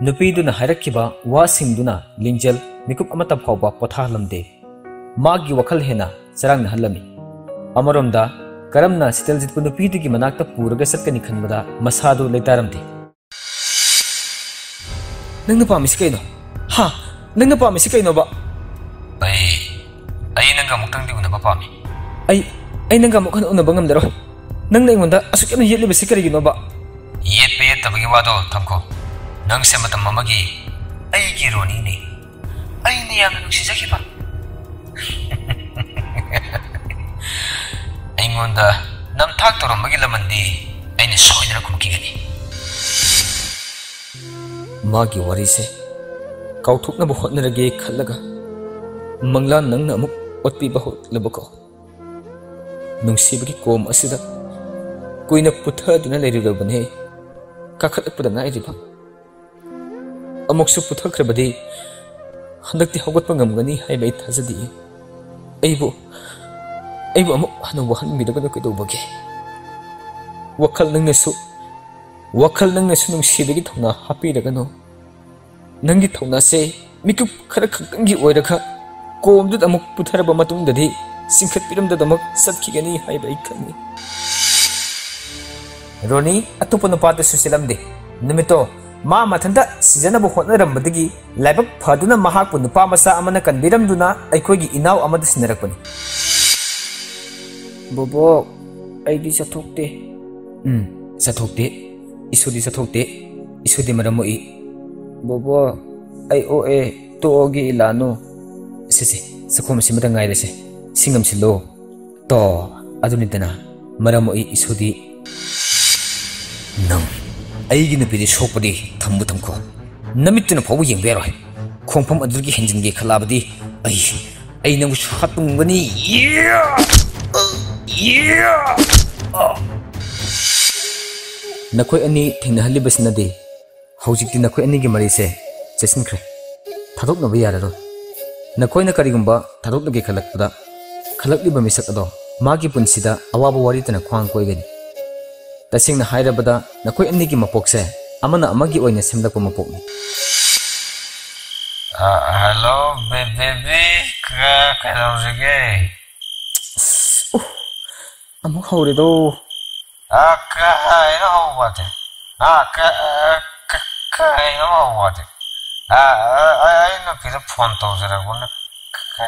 Nupiduna hairakkiba wasingduna lingjal mikup amata phawba pothalamde magi wakhal hena charangna halami amaromda karamna siteljitpu nupidigi manakta puraga satkani khanbada masadu leitaramde nangna pamisi kaino ha nangna pamisi kaino ba ai nanga muktangdi unaba pami ai nanga mukhan unaba ngamdaro nangna ingonda asukena yetliba sikarigino ba yetpe yettabagi wado thamko nang se matam mamagi ai gi roni ni ai ni yam nuksi sakhiba ai ngonda nam thak torom magi lamandi ai ne soidra kumki gani magi wari se kauthuk na bu hotnarage khallaga manglan nang na amuk otpi ba hot labako nungsi bagi kom asida koina putha dina lerirabane kakhat pada ngai riba amoksu puthakhrabadi handakti hawgatpa ngamgani haibai thajadi aibu amuk hanu wahan midagana kedobage wakhal nangnasu nungsibagi thongna hapiragano nangi thongna se mikup khara khaktangi oiraga komdut amuk putharaba matungdadi singkhat piramdadamak satkigani haibai khani Roni atupana pata susilamde numito ma mathanda sizana bu hotna rambadigi laibak phaduna mahak pu nupa masa amana kanbiram duna aikhogi inaw amada sinarakpani bobo aidi sathokte sathokte isudi maramoi bobo ai o e to ogi ilano sese sakhom simada ngai rese singam silo to adunitana maramoi isudi nang aigi nupidi sokpadi thambu thamko namituna phawu yengbero khongpham adugi henjinge khalabadi ai nang hatungani nakoi ani thingna halibasnade hojikti nakoi ani gi marise chesinkhre thadok nabu yararo nakoi na karigumba thadok nage khalakpada khalakliba misak ado magi punsida awaba wari tana khwang koigani tasingna hairabada nakoi anigi mapokse amana amagi oina semlakpa mapokni hello baby ka lawjege amuk hore do ka ino hawate ka ino hawate ai no pida phone tawjara gona ka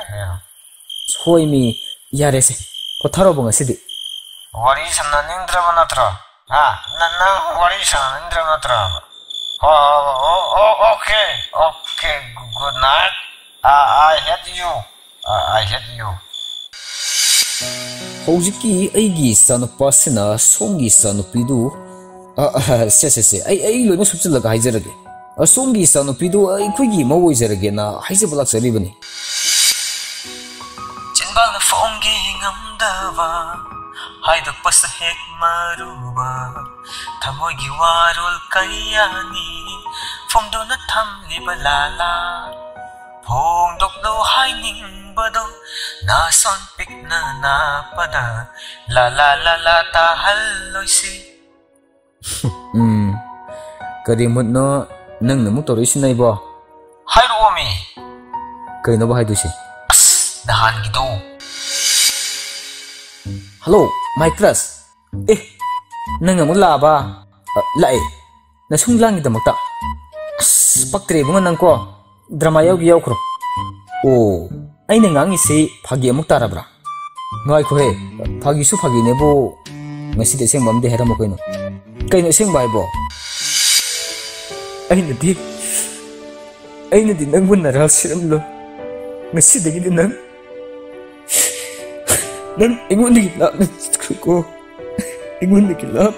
soi mi yarese potharo bonga sidi wari sanna nindraba natra nang wari sanna nindraba natra okay good night I hate you hojiki aigi sanupasina songi sanupidu se ai loina subchilaga haijarage songi sanupidu ai khoigi mawoijarage na haijabulak saribani chinbal fongi ngamdava haidok pas hek maruba thamogi warul kayani phomdona thamliba lala phongdok lo haining bado na son pikna na pada la ta halloisi karimut no nang namu torisi nai bo hairomi kaino ba haidusi dahan gido hello my crush nang namu laba lai Nasunglanggi damakta paktre bunga nangko drama yaw kro aina ngangi se phagi amuk tarabra ngai ko he phagi su phagi nebo ngasi de seng bamde hera mo kaino seng bai bo aina di nang bun naral siram lo ngasi de gi nang ingun di la ko ingun di la